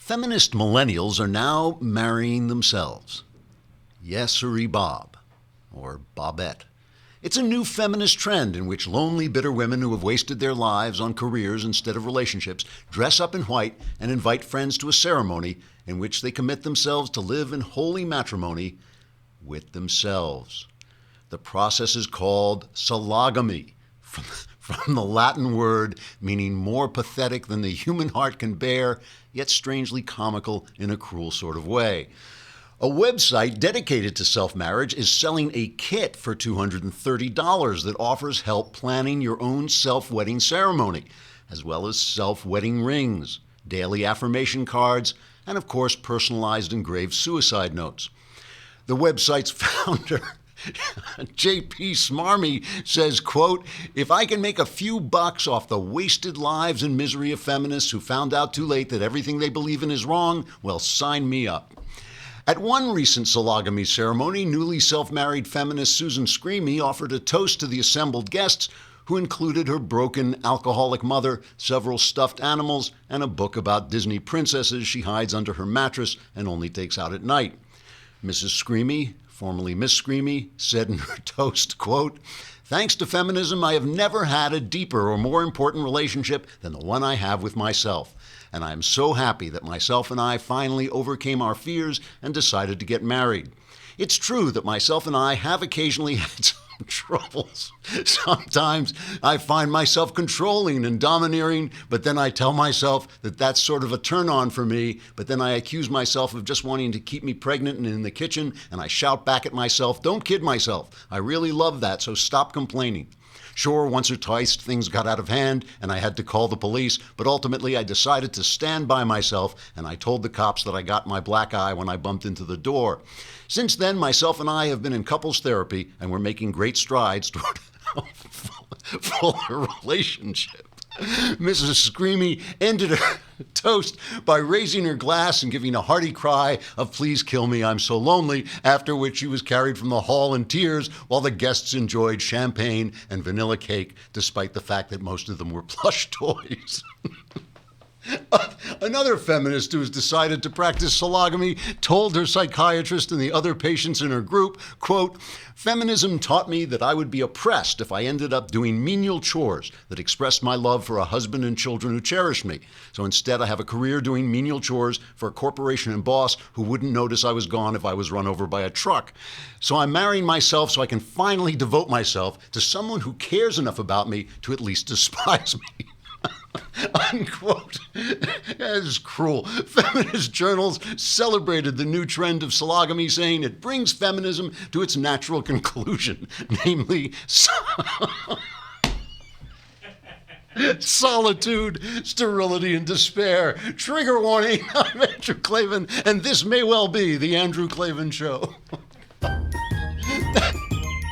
Feminist millennials are now marrying themselves. Yes, sirree Bob, or Bobette. It's a new feminist trend in which lonely, bitter women who have wasted their lives on careers instead of relationships dress up in white and invite friends to a ceremony in which they commit themselves to live in holy matrimony with themselves. The process is called sologamy, from the Latin word meaning more pathetic than the human heart can bear, yet strangely comical in a cruel sort of way. A website dedicated to self-marriage is selling a kit for $230 that offers help planning your own self-wedding ceremony, as well as self-wedding rings, daily affirmation cards, and of course personalized engraved suicide notes. The website's founder, J.P. Smarmy, says, quote, "If I can make a few bucks off the wasted lives and misery of feminists who found out too late that everything they believe in is wrong, well, sign me up." At one recent sologamy ceremony, newly self-married feminist Susan Screamy offered a toast to the assembled guests, who included her broken alcoholic mother, several stuffed animals, and a book about Disney princesses she hides under her mattress and only takes out at night. Mrs. Screamy, formerly Miss Screamy, said in her toast, quote, "Thanks to feminism, I have never had a deeper or more important relationship than the one I have with myself. And I am so happy that myself and I finally overcame our fears and decided to get married. It's true that myself and I have occasionally had some troubles. Sometimes I find myself controlling and domineering, but then I tell myself that that's sort of a turn on for me, but then I accuse myself of just wanting to keep me pregnant and in the kitchen, and I shout back at myself, 'Don't kid myself. I really love that, so stop complaining.' Sure, once or twice things got out of hand and I had to call the police, but ultimately I decided to stand by myself and I told the cops that I got my black eye when I bumped into the door. Since then, myself and I have been in couples therapy and we're making great strides toward a fuller relationship." Mrs. Screamy ended her toast by raising her glass and giving a hearty cry of "Please kill me, I'm so lonely," after which she was carried from the hall in tears while the guests enjoyed champagne and vanilla cake, despite the fact that most of them were plush toys. Another feminist who has decided to practice sologamy told her psychiatrist and the other patients in her group, quote, "Feminism taught me that I would be oppressed if I ended up doing menial chores that expressed my love for a husband and children who cherish me. So instead I have a career doing menial chores for a corporation and boss who wouldn't notice I was gone if I was run over by a truck. So I'm marrying myself so I can finally devote myself to someone who cares enough about me to at least despise me." Unquote. That is cruel. Feminist journals celebrated the new trend of sologamy, saying it brings feminism to its natural conclusion, namely solitude, sterility, and despair. Trigger warning, I'm Andrew Klavan, and this may well be the Andrew Klavan Show.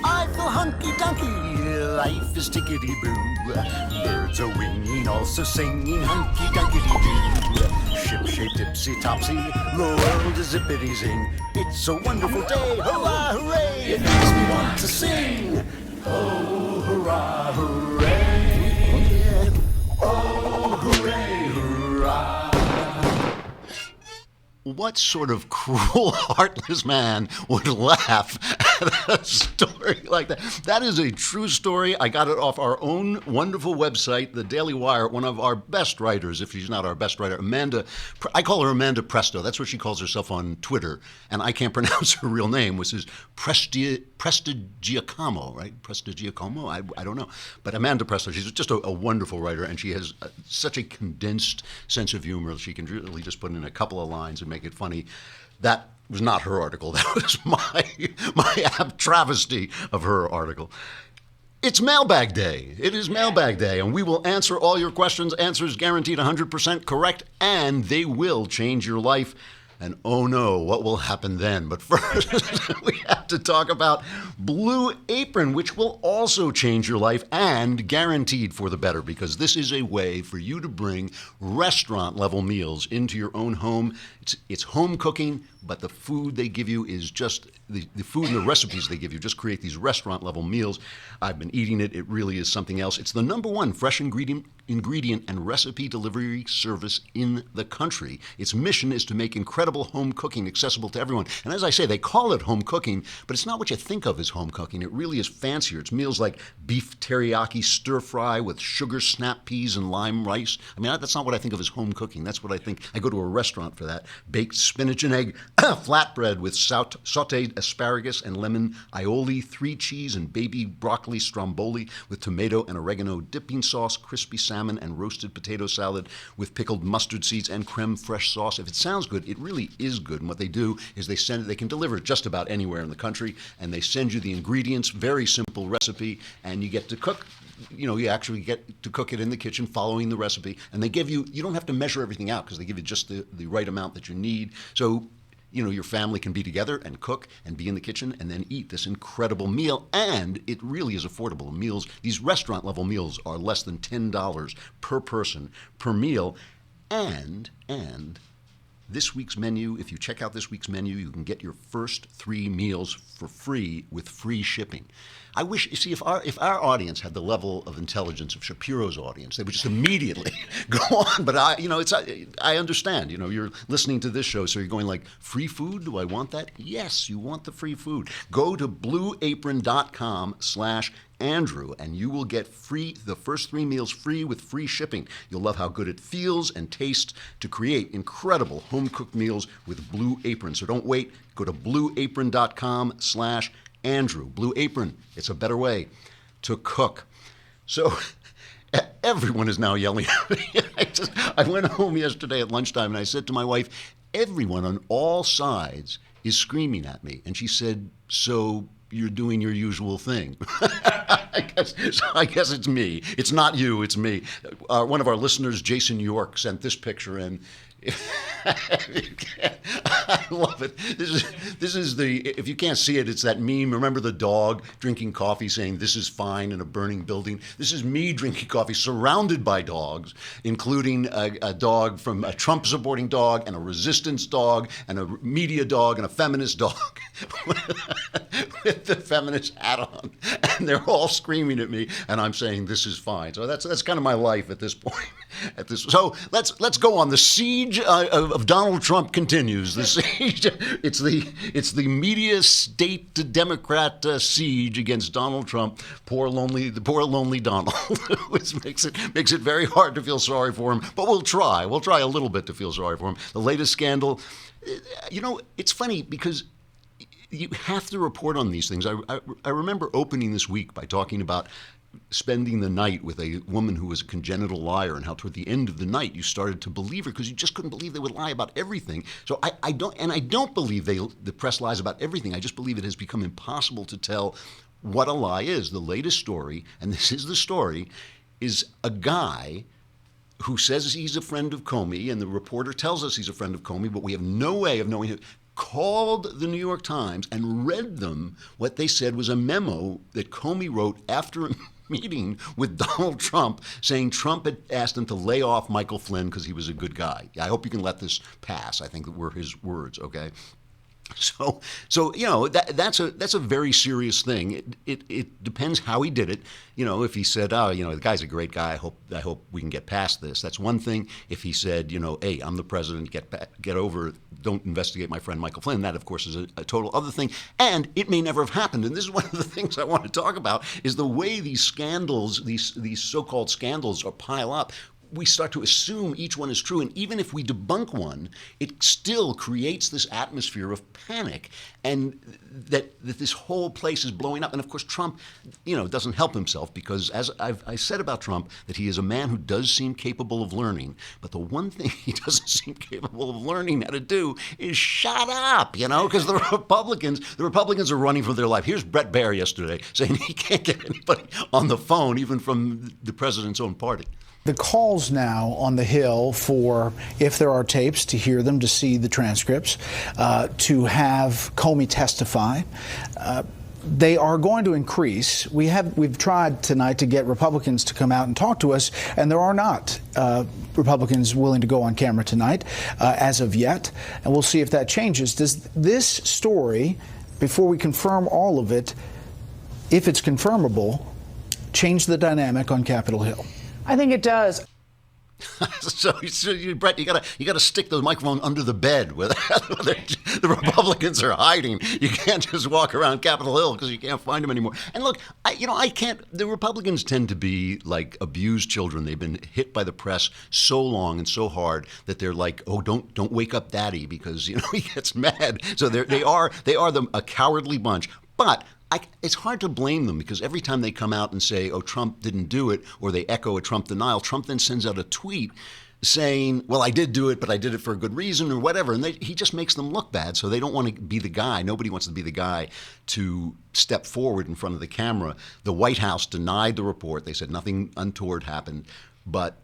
I feel hunky-dunky, life is tickety-boo. Birds are winging, also singing hunky-dunky-doo. Ship-shaped, ipsy-topsy, the world is zippity-zing. It's a wonderful day, hurrah, hooray! It makes me want to sing. Oh, hurrah, hooray! Oh, hooray, hurrah! What sort of cruel, heartless man would laugh at a story like that? That is a true story. I got it off our own wonderful website, the Daily Wire. One of our best writers, if she's not our best writer, Amanda, I call her Amanda Presto. That's what she calls herself on Twitter. And I can't pronounce her real name, which is Prestigiacomo, right? Prestigiacomo? I don't know. But Amanda Presto, she's just a wonderful writer, and she has such a condensed sense of humor. She can really just put in a couple of lines and make it funny. That was not her article. That was my apt travesty of her article. It's Mailbag Day. It is Mailbag Day, and we will answer all your questions. Answers guaranteed 100% correct, and they will change your life. And oh no, what will happen then? But first, we have to talk about Blue Apron, which will also change your life and guaranteed for the better, because this is a way for you to bring restaurant-level meals into your own home. It's home cooking, but the food they give you is just, the food and the recipes they give you just create these restaurant-level meals. I've been eating it. It really is something else. It's the #1 fresh ingredient and recipe delivery service in the country. Its mission is to make incredible home cooking accessible to everyone. And as I say, they call it home cooking, but it's not what you think of as home cooking. It really is fancier. It's meals like beef teriyaki stir fry with sugar snap peas and lime rice. I mean, that's not what I think of as home cooking. That's what I think. I go to a restaurant for that. Baked spinach and egg flatbread with sauteed asparagus and lemon aioli, 3 cheese and baby broccoli stromboli with tomato and oregano dipping sauce, crispy salmon and roasted potato salad with pickled mustard seeds and creme fraiche sauce. If it sounds good, it really is good. And what they do is they can deliver it just about anywhere in the country, and they send you the ingredients, very simple recipe, and you get to cook. You actually get to cook it in the kitchen following the recipe, and they give you don't have to measure everything out because they give you just the right amount that you need. So your family can be together and cook and be in the kitchen and then eat this incredible meal. And it really is affordable. Meals, these restaurant level meals are less than $10 per person per meal. And this week's menu, if you check out this week's menu, you can get your first 3 meals for free with free shipping. I wish, if our audience had the level of intelligence of Shapiro's audience, they would just immediately go on. But I understand. You're listening to this show, so you're going like, free food? Do I want that? Yes, you want the free food. Go to blueapron.com/Andrew, and you will get the first 3 meals free with free shipping. You'll love how good it feels and tastes to create incredible home-cooked meals with Blue Apron. So don't wait. Go to blueapron.com/Andrew. Blue Apron, it's a better way to cook. So everyone is now yelling at me. I went home yesterday at lunchtime and I said to my wife, everyone on all sides is screaming at me. And she said, so you're doing your usual thing. I guess it's me. It's not you, it's me. One of our listeners, Jason York, sent this picture in. I love it. This is if you can't see it, it's that meme. Remember the dog drinking coffee saying, this is fine in a burning building? This is me drinking coffee surrounded by dogs, including a dog from a Trump supporting dog and a resistance dog and a media dog and a feminist dog with the feminist hat on. And they're all screaming at me and I'm saying, this is fine. So that's kind of my life at this point. So let's go on. The siege of Donald Trump continues. The siege. It's the media state Democrat siege against Donald Trump. Poor lonely Donald, which makes it very hard to feel sorry for him. But we'll try a little bit to feel sorry for him. The latest scandal. It's funny because you have to report on these things. I remember opening this week by talking about spending the night with a woman who was a congenital liar and how toward the end of the night you started to believe her because you just couldn't believe they would lie about everything. So I don't believe the press lies about everything. I just believe it has become impossible to tell what a lie is. The latest story, and this is the story, is a guy who says he's a friend of Comey, and the reporter tells us he's a friend of Comey, but we have no way of knowing who, called the New York Times and read them what they said was a memo that Comey wrote after a meeting with Donald Trump saying Trump had asked him to lay off Michael Flynn because he was a good guy. I hope you can let this pass. I think that were his words, okay? So that's a very serious thing. It depends how he did it. If he said, the guy's a great guy. I hope we can get past this. That's one thing. If he said, hey, I'm the president. Get over it. Don't investigate my friend Michael Flynn. That, of course, is a total other thing. And it may never have happened. And this is one of the things I want to talk about is the way these scandals, these so-called scandals, pile up. We start to assume each one is true. And even if we debunk one, it still creates this atmosphere of panic and that this whole place is blowing up. And of course, Trump, doesn't help himself because as I said about Trump, that he is a man who does seem capable of learning. But the one thing he doesn't seem capable of learning how to do is shut up, because the Republicans are running for their life. Here's Brett Baer yesterday saying he can't get anybody on the phone, even from the president's own party. The calls now on the Hill for, if there are tapes, to hear them, to see the transcripts, to have Comey testify. they are going to increase. We've tried tonight to get Republicans to come out and talk to us, and there are not Republicans willing to go on camera tonight as of yet, and we'll see if that changes. Does this story, before we confirm all of it, if it's confirmable, change the dynamic on Capitol Hill? I think it does. So, Brett, you gotta stick the microphone under the bed where the Republicans are hiding. You can't just walk around Capitol Hill because you can't find them anymore. And look, I can't. The Republicans tend to be like abused children. They've been hit by the press so long and so hard that they're like, oh, don't wake up, Daddy, because he gets mad. So they are a cowardly bunch, but. It's hard to blame them because every time they come out and say, oh, Trump didn't do it, or they echo a Trump denial, Trump then sends out a tweet saying, well, I did do it, but I did it for a good reason or whatever. And he just makes them look bad. So they don't want to be the guy. Nobody wants to be the guy to step forward in front of the camera. The White House denied the report. They said nothing untoward happened, but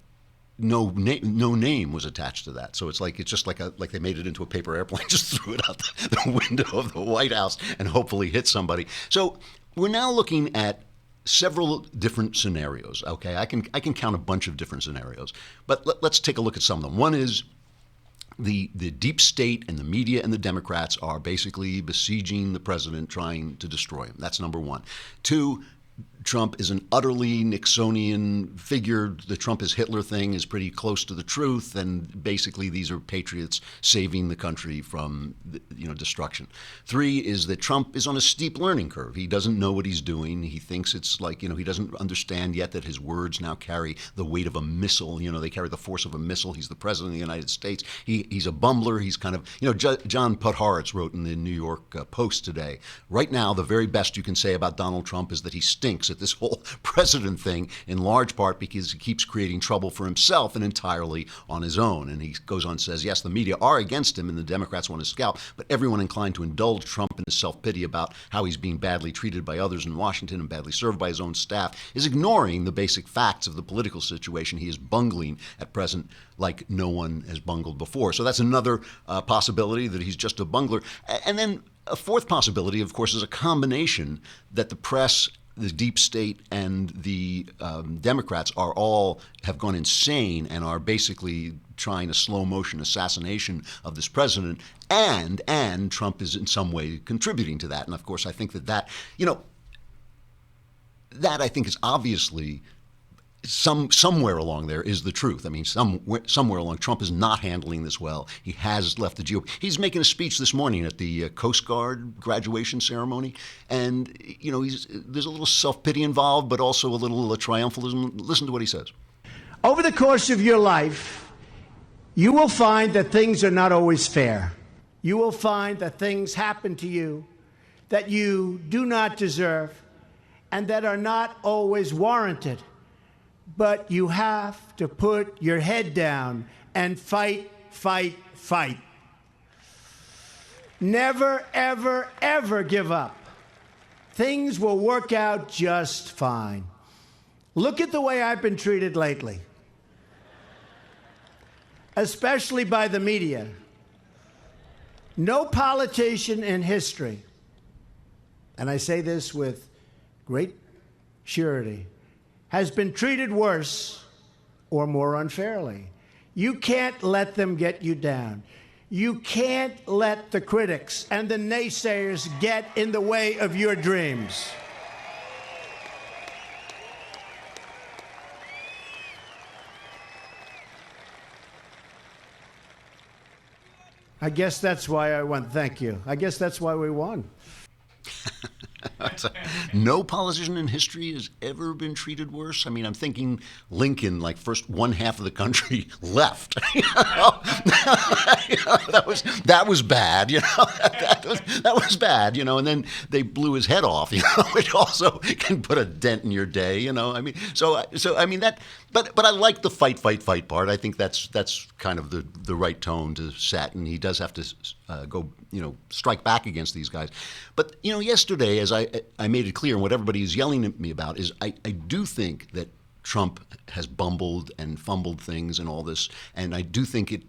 no name was attached to that. So it's just like they made it into a paper airplane, just threw it out the window of the White House and hopefully hit somebody. So we're now looking at several different scenarios. Okay, I can count a bunch of different scenarios, but let's take a look at some of them. One is the deep state and the media and the Democrats are basically besieging the president, trying to destroy him. That's number one. Two, Trump is an utterly Nixonian figure. The Trump is Hitler thing is pretty close to the truth, and basically these are patriots saving the country from destruction. Three is that Trump is on a steep learning curve. He doesn't know what he's doing. He thinks it's like, he doesn't understand yet that his words now carry the weight of a missile. They carry the force of a missile. He's the president of the United States. He's a bumbler. He's kind of, John Podhoretz wrote in the New York Post today, right now the very best you can say about Donald Trump is that he stinks at this whole president thing, in large part because he keeps creating trouble for himself and entirely on his own. And he goes on and says, yes, the media are against him and the Democrats want to scalp, but everyone inclined to indulge Trump in his self-pity about how he's being badly treated by others in Washington and badly served by his own staff is ignoring the basic facts of the political situation he is bungling at present like no one has bungled before. So that's another possibility, that he's just a bungler. And then a fourth possibility, of course, is a combination that the press, the deep state, and the Democrats have gone insane and are basically trying a slow motion assassination of this president, and Trump is in some way contributing to that. And of course, I think that I think is obviously somewhere along there is the truth. I mean, somewhere along, Trump is not handling this well. He has left the GOP. He's making a speech this morning at the Coast Guard graduation ceremony, and there's a little self-pity involved, but also a little triumphalism. Listen to what he says. Over the course of your life, you will find that things are not always fair. You will find that things happen to you that you do not deserve and that are not always warranted. But you have to put your head down and fight, fight, fight. Never, ever, ever give up. Things will work out just fine. Look at the way I've been treated lately, especially by the media. No politician in history, and I say this with great surety, has been treated worse or more unfairly. You can't let them get you down. You can't let the critics and the naysayers get in the way of your dreams. I guess that's why I won. Thank you. I guess that's why we won. No politician in history has ever been treated worse. I mean, I'm thinking Lincoln, like first one half of the country left. That was bad. That was bad. And then they blew his head off. Which also can put a dent in your day. I mean, so I mean that. But I like the fight part. I think that's kind of the right tone to set, and he does have to go strike back against these guys. But yesterday, as I made it clear, and what everybody is yelling at me about is I do think that Trump has bumbled and fumbled things and all this, and I do think it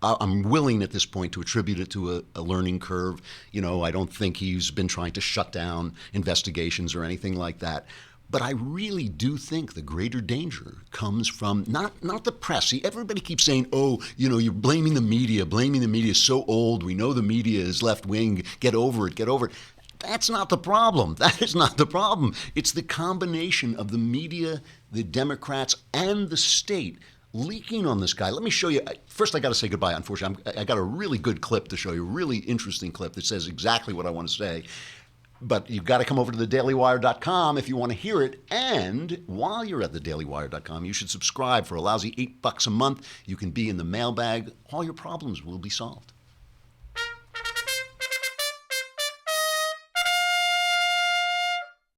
I'm willing at this point to attribute it to a learning curve. I don't think he's been trying to shut down investigations or anything like that. But I really do think the greater danger comes from not the press. See, everybody keeps saying, oh, you're blaming the media. Blaming the media is so old. We know the media is left wing. Get over it. Get over it. That's not the problem. That is not the problem. It's the combination of the media, the Democrats, and the state leaking on this guy. Let me show you. First, I got to say goodbye, unfortunately. I got a really good clip to show you, a really interesting clip that says exactly what I want to say. But you've got to come over to thedailywire.com if you want to hear it. And while you're at thedailywire.com, you should subscribe for a lousy $8 a month. You can be in the mailbag. All your problems will be solved.